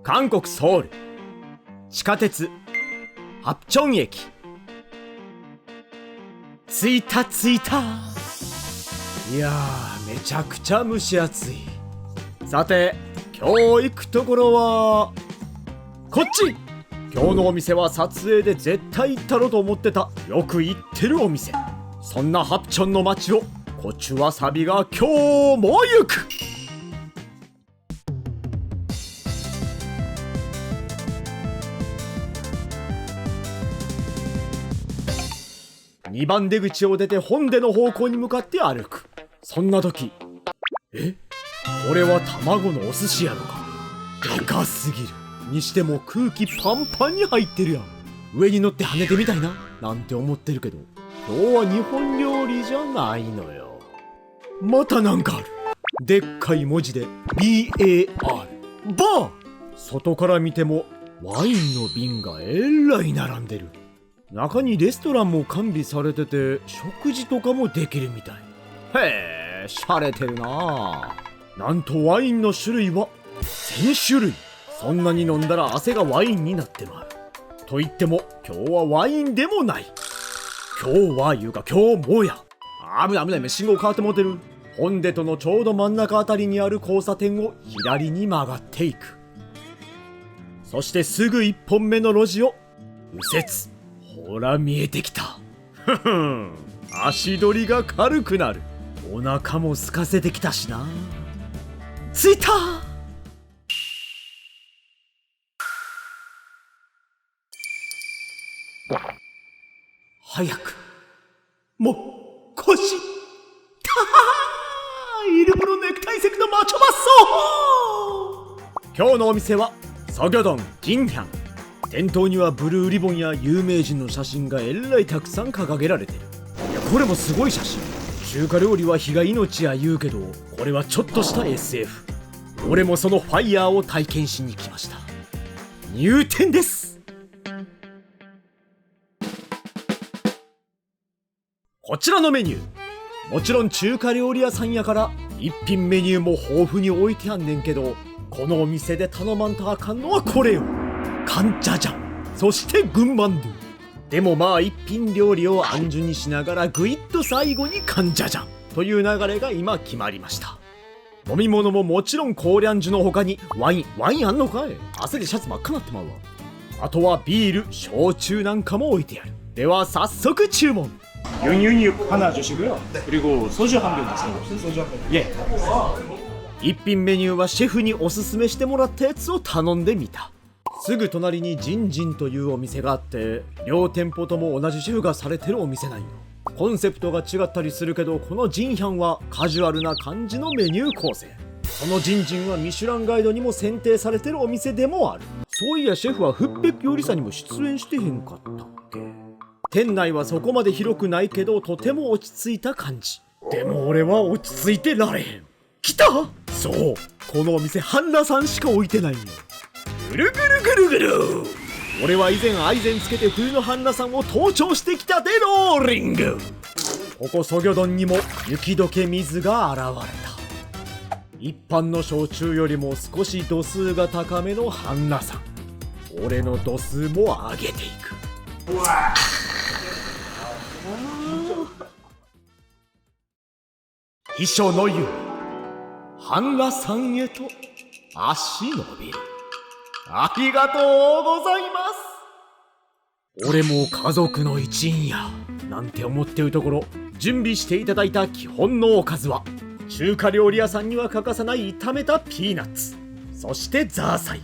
韓国ソウル地下鉄ハプチョン駅。着いた。いやー、めちゃくちゃ蒸し暑い。さて今日行くところはこっち。今日のお店は撮影で絶対行ったろと思ってたよく行ってるお店。そんなハプチョンの街をこちわさびが今日も行く。2番出口を出て本出の方向に向かって歩く。そんな時、これは卵のお寿司やろか。でかすぎる。にしても空気パンパンに入ってるやん。上に乗って跳ねてみたいななんて思ってるけど、今日は日本料理じゃないのよ。またなんかある。でっかい文字で BAR バー。外から見てもワインの瓶がえらい並んでる。中にレストランも完備されてて食事とかもできるみたい。へえ、しゃれてるな。なんとワインの種類は1000種類。そんなに飲んだら汗がワインになってまう。と言っても今日はワインでもない。今日はいうか今日もや。危ない信号変わってもてる。本出とのちょうど真ん中あたりにある交差点を左に曲がっていく。そしてすぐ1本目の路地を右折。ほら見えてきた。足取りが軽くなる。お腹も空かせてきたしな。着いた。早くもう腰。イルブのネクタイセクのマチョマッソ。今日のお店はソギョドンジンヒャン。店頭にはブルーリボンや有名人の写真がえらいたくさん掲げられてる。いや、これもすごい写真。中華料理は火が命や言うけど、これはちょっとした SF。 俺もそのファイヤーを体験しに来ました。入店です。こちらのメニュー、もちろん中華料理屋さんやから一品メニューも豊富に置いてあんねんけど、このお店で頼まんとあかんのはこれよ。カンチャジャン、そしてグンマンドゥ。でもまあ一品料理を暗順にしながらグイッと最後にカンチャジャンという流れが今決まりました。飲み物ももちろんコーリャンジュの他にワインあんのかい。汗でシャツ真っ赤なってまうわ。あとはビール、焼酎なんかも置いてある。では早速注文。연유육 하나 주시고요. 그리고 소주 한 병 주세요. 소주 한 병. 예. 一品メニューはシェフにおすすめしてもらったやつを頼んでみた。すぐ隣にジンジンというお店があって、両店舗とも同じシェフがされてるお店なんよ。コンセプトが違ったりするけど、このジンヒャンはカジュアルな感じのメニュー構成。そのジンジンはミシュランガイドにも選定されてるお店でもある。そういやシェフはフッペ料理さんにも出演してへんかったっけ。店内はそこまで広くないけど、とても落ち着いた感じ。でも俺は落ち着いてられへん。来た。そう、このお店ハンナさんしか置いてないんよ。ぐるぐる。俺は以前アイゼンつけて冬のハンナさんを登頂してきたでローリング。ここソギョドンにも雪解け水が現れた。一般の焼酎よりも少し度数が高めのハンナさん。俺の度数も上げていく。秘書の言うハンナさんへと足伸びる。ありがとうございます。俺も家族の一員やなんて思ってるところ、準備していただいた基本のおかずは中華料理屋さんには欠かさない炒めたピーナッツ、そしてザーサイ。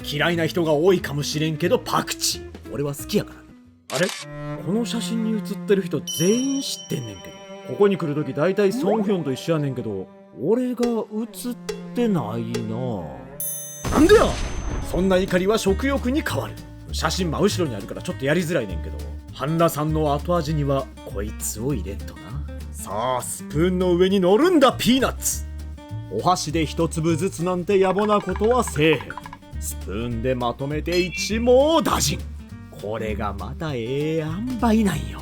嫌いな人が多いかもしれんけどパクチー俺は好きやから。あれ、この写真に写ってる人全員知ってんねんけど、ここに来るとき大体ソンヒョンと一緒やねんけど、俺が写ってないな。なんでや。そんな怒りは食欲に変わる。写真真後ろにあるからちょっとやりづらいねんけど、ハンナさんの後味にはこいつを入れんとな。さあスプーンの上に乗るんだピーナッツ。お箸で一粒ずつなんて野暮なことはせえへん。スプーンでまとめて一網打尽。これがまたええ塩梅なんよ。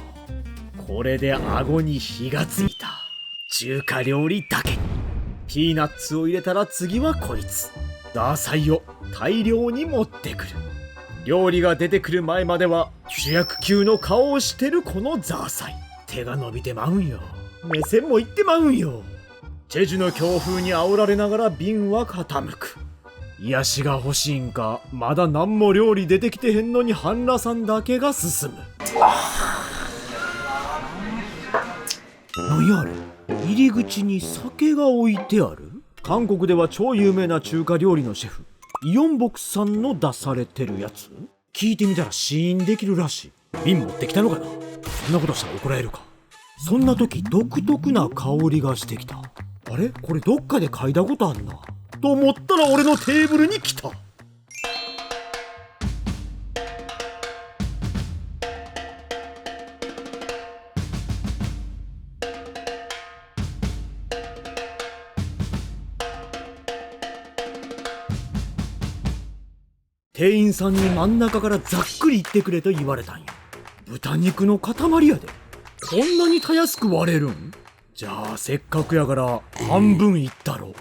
これで顎に火がついた。中華料理だけにピーナッツを入れたら次はこいつ。ザーサイを大量に持ってくる。料理が出てくる前までは主役級の顔をしてるこのザーサイ。手が伸びてまうんよ。目線もいってまうんよ。チェジュの強風に煽られながら瓶は傾く。癒しが欲しいんか、まだ何も料理出てきてへんのに半裸さんだけが進む。なんやあれ、入り口に酒が置いてある。韓国では超有名な中華料理のシェフイヨンボクさんの出されてるやつ。聞いてみたら試飲できるらしい。瓶持ってきたのかな。そんなことしたら怒られるか。そんな時独特な香りがしてきた。あれ、これどっかで嗅いだことあんなと思ったら俺のテーブルに来た。店員さんに真ん中からざっくり言ってくれと言われたんよ。豚肉の塊やで。こんなにたやすく割れるん。じゃあせっかくやから半分いったろ。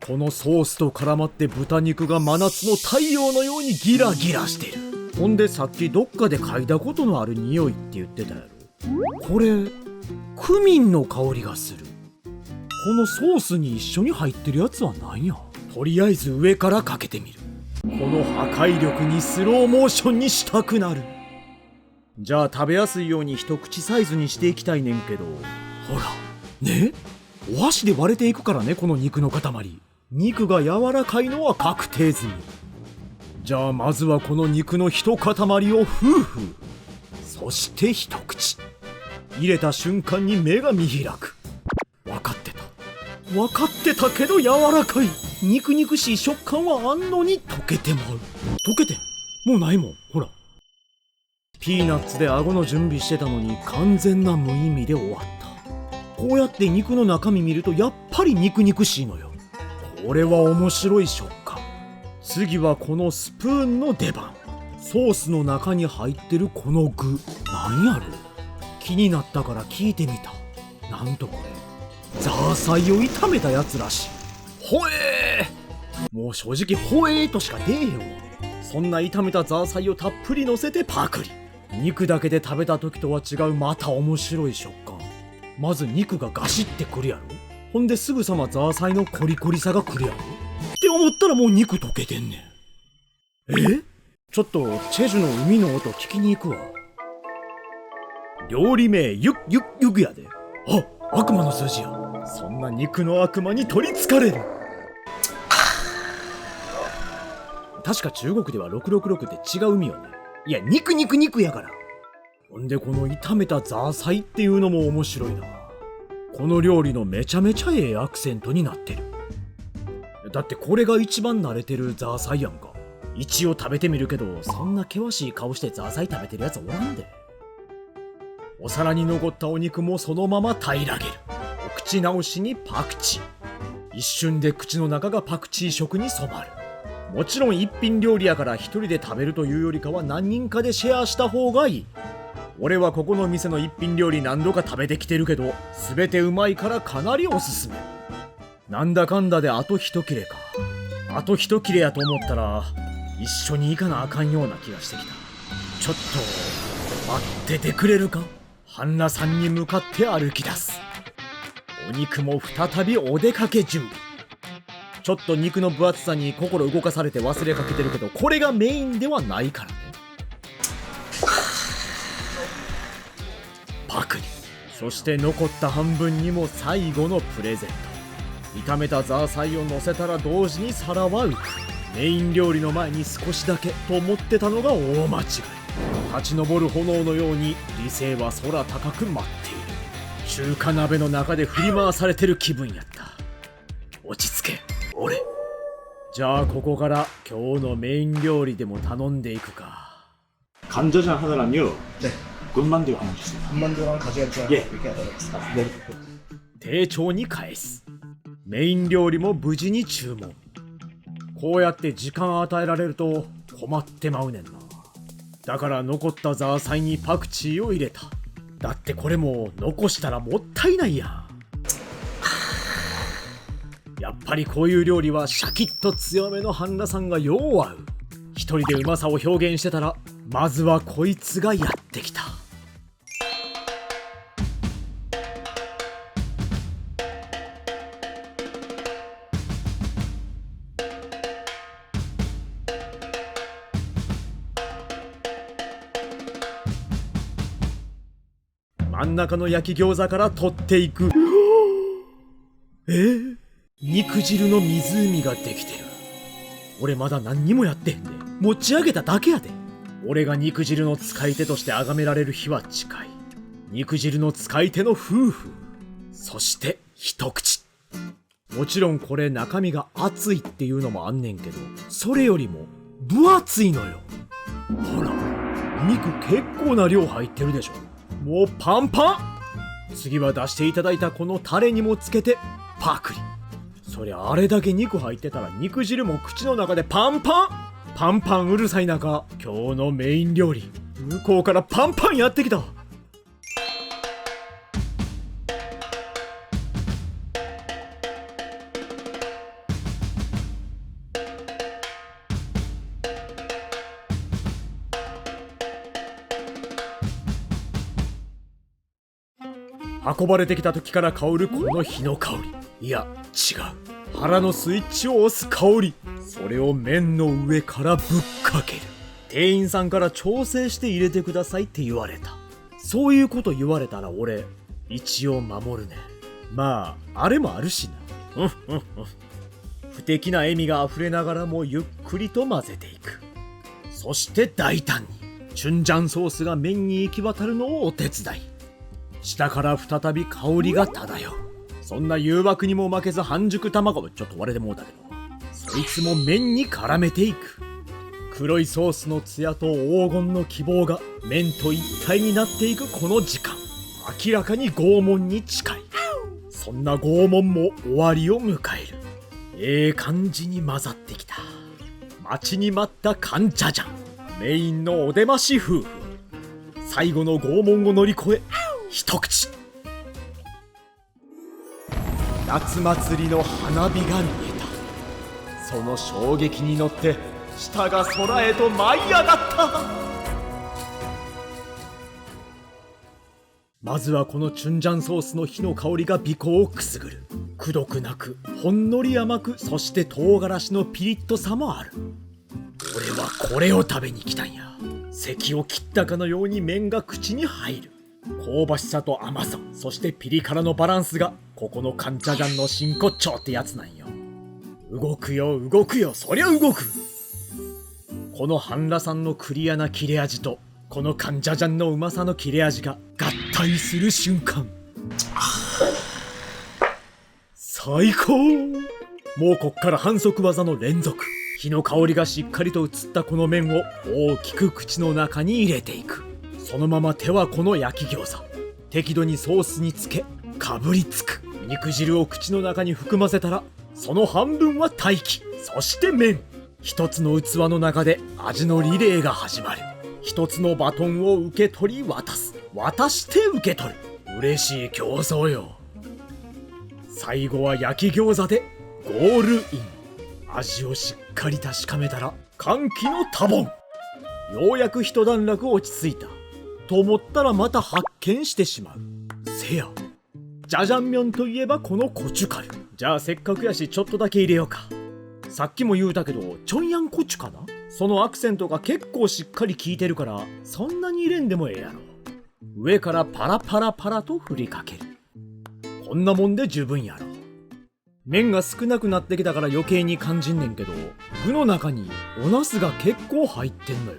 このソースと絡まって豚肉が真夏の太陽のようにギラギラしてる。ほんでさっきどっかで嗅いだことのある匂いって言ってたやろ。これクミンの香りがする。このソースに一緒に入ってるやつは何や。とりあえず上からかけてみる。この破壊力にスローモーションにしたくなる。じゃあ食べやすいように一口サイズにしていきたいねんけど、ほらね、お箸で割れていくからね、この肉の塊。肉が柔らかいのは確定済み。じゃあまずはこの肉の一塊をフーフー。そして一口入れた瞬間に目が見開く。分かってたけど柔らかい。肉々しい食感はあんのに溶けてまう。溶けてもうないもん。ほら、ピーナッツで顎の準備してたのに完全な無意味で終わった。こうやって肉の中身見るとやっぱり肉々しいのよ。これは面白い食感。次はこのスプーンの出番。ソースの中に入ってるこの具なんやろ。気になったから聞いてみた。なんとこれザーサイを炒めたやつらしい。ほえー、もう正直ほえーとしか出えへんわ。そんな炒めたザーサイをたっぷり乗せてパクリ。肉だけで食べた時とは違うまた面白い食感。まず肉がガシってくるやろ。ほんですぐさまザーサイのコリコリさがくるやろって思ったらもう肉溶けてんねん。ちょっとチェジュの海の音聞きに行くわ。料理名ユグやで。あ、悪魔の数字や。そんな肉の悪魔に取りつかれる。確か中国では666って違う意味よね。いや、肉やから。ほんでこの炒めたザーサイっていうのも面白いな。この料理のめちゃめちゃええアクセントになってる。だってこれが一番慣れてるザーサイやんか。一応食べてみるけど、そんな険しい顔してザーサイ食べてるやつおらんで。お皿に残ったお肉もそのまま平らげる。お口直しにパクチー。一瞬で口の中がパクチー色に染まる。もちろん一品料理やから一人で食べるというよりかは何人かでシェアした方がいい。俺はここの店の一品料理何度か食べてきてるけど、全てうまいからかなりおすすめ。なんだかんだであと一切れか。あと一切れやと思ったら一緒に行かなあかんような気がしてきた。ちょっと待っててくれるか。ハンナさんに向かって歩き出す。お肉も再びお出かけ準備。ちょっと肉の分厚さに心動かされて忘れかけてるけど、これがメインではないからね。パクリ。そして残った半分にも最後のプレゼント。炒めたザーサイを乗せたら同時に皿は浮く。メイン料理の前に少しだけと思ってたのが大間違い。立ち上る炎のように理性は空高く舞っている。中華鍋の中で振り回されてる気分やった。落ち着け俺。じゃあここから今日のメイン料理でも頼んでいくか。간짜장 하나랑요. 네. 군만두 하나 주세요. 군만두랑 가지가지랑 예. 이렇게 하겠습니다. 네. 丁重に返す。メイン料理も無事に注文。こうやって時間与えられると困ってまうねんな。だから残ったザーサイにパクチーを入れた。だってこれも残したらもったいないやん。やっぱぱりこういう料理はシャキッと強めの半裸さんがよう合う。一人でうまさを表現してたら、まずはこいつがやってきた。真ん中の焼き餃子から取っていく。肉汁の湖ができてる。俺まだ何にもやってへんで。持ち上げただけやで。俺が肉汁の使い手として崇められる日は近い。肉汁の使い手の夫婦。そして一口。もちろんこれ中身が熱いっていうのもあんねんけど、それよりも分厚いのよ。ほら、肉結構な量入ってるでしょ。もうパンパン。次は出していただいたこのタレにもつけてパクリ。そりゃあれだけ肉入ってたら肉汁も口の中でパンパン。パンパンうるさい中、今日のメイン料理、向こうからパンパンやってきた。運ばれてきた時から香るこの火の香り。いや違う、腹のスイッチを押す香り。それを麺の上からぶっかける。店員さんから調整して入れてくださいって言われた。そういうこと言われたら俺一応守るね。まああれもあるしな。不敵な笑みが溢れながらもゆっくりと混ぜていく。そして大胆にチュンジャンソースが麺に行き渡るのをお手伝い。下から再び香りが漂う。そんな誘惑にも負けず半熟卵、ちょっと割れてもうたけど、そいつも麺に絡めていく。黒いソースのツヤと黄金の希望が麺と一体になっていくこの時間、明らかに拷問に近い。そんな拷問も終わりを迎える。感じに混ざってきた。待ちに待ったカンチャジャン、メインのお出まし夫婦。最後の拷問を乗り越え一口。夏祭りの花火が見えた。その衝撃に乗って舌が空へと舞い上がった。まずはこのチュンジャンソースの火の香りが鼻孔をくすぐる。くどくなくほんのり甘く、そして唐辛子のピリッとさもある。俺はこれを食べに来たんや。咳を切ったかのように麺が口に入る。香ばしさと甘さ、そしてピリ辛のバランスがここのカンチャジャンの真骨頂ってやつなんよ。動くよ動くよ、そりゃ動く。この半裸さんのクリアな切れ味とこのカンチャジャンのうまさの切れ味が合体する瞬間、最高。もうこっから反則技の連続。火の香りがしっかりと移ったこの麺を大きく口の中に入れていく。そのまま手はこの焼き餃子、適度にソースにつけかぶりつく。肉汁を口の中に含ませたらその半分は待機、そして麺。一つの器の中で味のリレーが始まる。一つのバトンを受け取り渡す、渡して受け取る。嬉しい競争よ。最後は焼き餃子でゴールイン。味をしっかり確かめたら歓喜の多聞。ようやく一段落落ち着いたと思ったらまた発見してしまう。せや、ジャジャンミョンといえばこのコチュカル。じゃあせっかくやしちょっとだけ入れようか。さっきも言うたけどチョンヤンコチュかな。そのアクセントが結構しっかり効いてるからそんなに入れんでもええやろ。上からパラパラパラと振りかける。こんなもんで十分やろ。麺が少なくなってきたから余計に感じんねんけど、具の中におナスが結構入ってんのよ。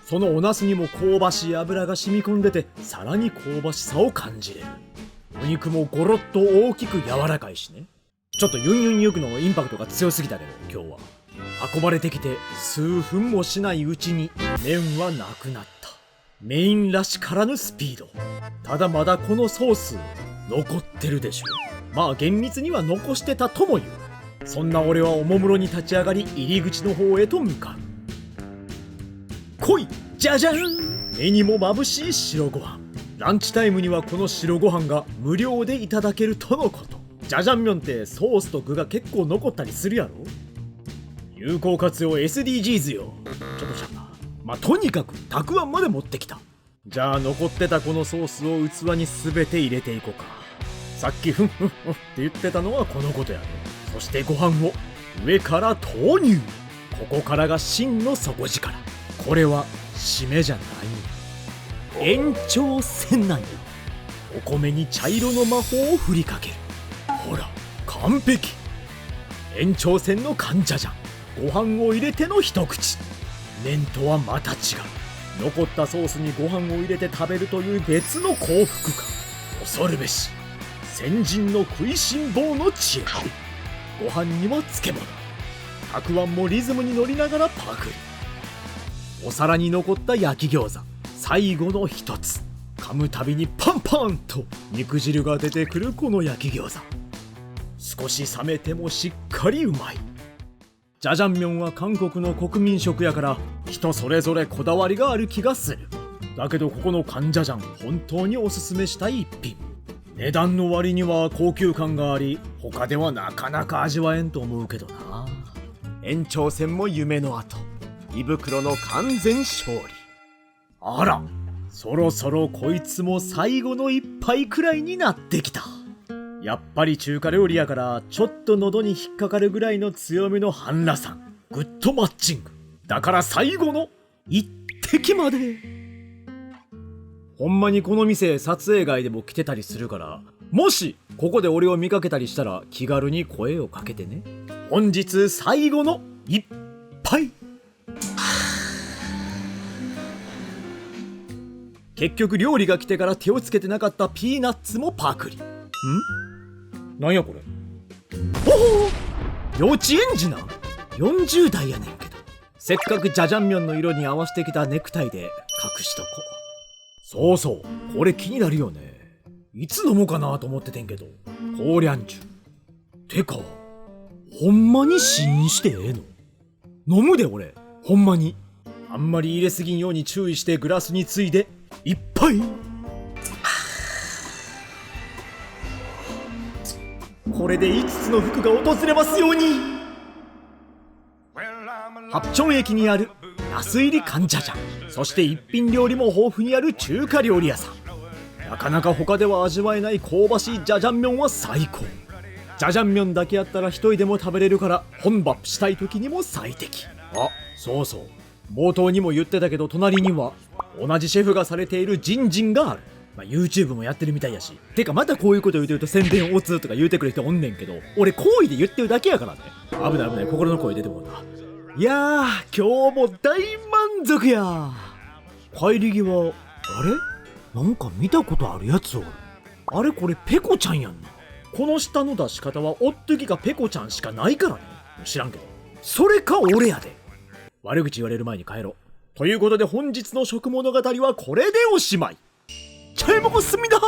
そのおナスにも香ばしい油が染み込んでて、さらに香ばしさを感じれる。お肉もゴロッと大きく柔らかいしね。ちょっとユンユンユクのインパクトが強すぎたけど、今日は運ばれてきて数分もしないうちに麺はなくなった。メインらしからぬスピード。ただまだこのソース残ってるでしょ。まあ厳密には残してたとも言う。そんな俺はおもむろに立ち上がり入り口の方へと向かう。来い、じゃじゃん。目にも眩しい白ご飯。ランチタイムにはこの白ご飯が無料でいただけるとのこと。ジャジャンミョンってソースと具が結構残ったりするやろ。有効活用 SDGs よ。ちょっとしゃな。まあとにかくたくあんまで持ってきた。じゃあ残ってたこのソースを器に全て入れていこうか。さっきふんふんふんって言ってたのはこのことやろ。そしてご飯を上から投入。ここからが真の底力。これは締めじゃない。延長線なんよ。お米に茶色の魔法を振りかける。ほら完璧。延長線の患者じゃん。ご飯を入れての一口。麺とはまた違う。残ったソースにご飯を入れて食べるという別の幸福感。恐るべし先人の食いしん坊の知恵。ご飯には漬物。たくあんもリズムに乗りながらパクリ。お皿に残った焼き餃子。最後の一つ。噛むたびにパンパンと肉汁が出てくるこの焼き餃子。少し冷めてもしっかりうまい。ジャジャンミョンは韓国の国民食やから人それぞれこだわりがある気がする。だけどここのカンジャジャン本当におすすめしたい一品。値段の割には高級感があり他ではなかなか味わえんと思うけどな。延長戦も夢の後。胃袋の完全勝利。あらそろそろこいつも最後の一杯くらいになってきた。やっぱり中華料理やからちょっと喉に引っかかるぐらいの強めの辛辣さ。グッドマッチングだから最後の一滴まで。ほんまにこの店撮影外でも来てたりするから、もしここで俺を見かけたりしたら気軽に声をかけてね。本日最後の一杯。結局料理が来てから手をつけてなかったピーナッツもパクリ。なんやこれ。おお幼稚園児な。40代やねんけど。せっかくジャジャンミョンの色に合わせてきたネクタイで隠しとこ。そうそうこれ気になるよね。いつ飲もうかなと思っててんけど。コーリャンジュてかほんまに試飲してええの？飲むで俺ほんまに。あんまり入れすぎんように注意してグラスについで一杯。これで5つの福が訪れますように。ハプチョン駅にある安入りカンジャジャン。そして一品料理も豊富にある中華料理屋さん。なかなか他では味わえない香ばしいジャジャンミョンは最高。ジャジャンミョンだけやったら一人でも食べれるから本場したい時にも最適。あそうそう冒頭にも言ってたけど隣には同じシェフがされているジンジンがある。YouTube もやってるみたいやし。てかまたこういうこと言うてると宣伝オツとか言うてくる人おんねんけど、俺好意で言ってるだけやからね。危ない危ない心の声出てもうた。いやー今日も大満足や。帰り際あれなんか見たことあるやつおる。あれこれペコちゃんやんな。この下の出し方はおっとぎかペコちゃんしかないからね。知らんけどそれか俺やで。悪口言われる前に帰ろう。ということで本日の食物語はこれでおしまい。잘 먹었습니다.